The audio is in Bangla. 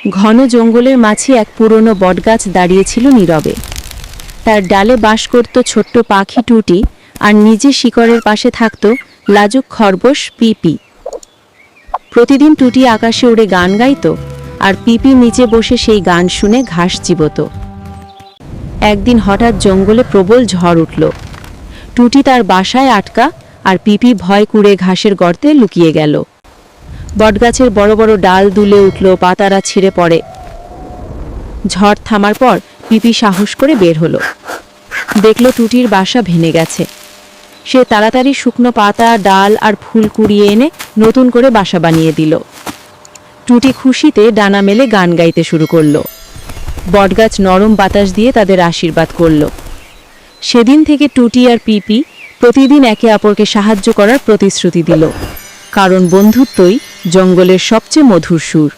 ঘন জঙ্গলের মাঝে এক পুরনো বটগাছ দাঁড়িয়েছিল নীরবে। তার ডালে বাস করত ছোট্ট পাখি টুটি, আর নিজে শিকড়ের পাশে থাকত লাজুক খরগোশ পিপি। প্রতিদিন টুটি আকাশে উড়ে গান গাইত, আর পিপি নিচে বসে সেই গান শুনে ঘাস চিবোত। একদিন হঠাৎ জঙ্গলে প্রবল ঝড় উঠল। টুটি তার বাসায় আটকা, আর পিপি ভয় কুড়ে ঘাসের গর্তে লুকিয়ে গেল। বটগাছের বড় বড় ডাল দুলে উঠল, পাতারা ছিঁড়ে পড়ে। ঝড় থামার পর পিপি সাহস করে বের হলো। দেখল টুটির বাসা ভেঙে গেছে। সে তাড়াতাড়ি শুকনো পাতা, ডাল আর ফুল কুড়িয়ে এনে নতুন করে বাসা বানিয়ে দিল। টুটি খুশিতে ডানা মেলে গান গাইতে শুরু করলো। বটগাছ নরম বাতাস দিয়ে তাদের আশীর্বাদ করল। সেদিন থেকে টুটি আর পিপি প্রতিদিন একে অপরকে সাহায্য করার প্রতিশ্রুতি দিল, কারণ বন্ধুত্বই জঙ্গলের সবচেয়ে মধুর সুর।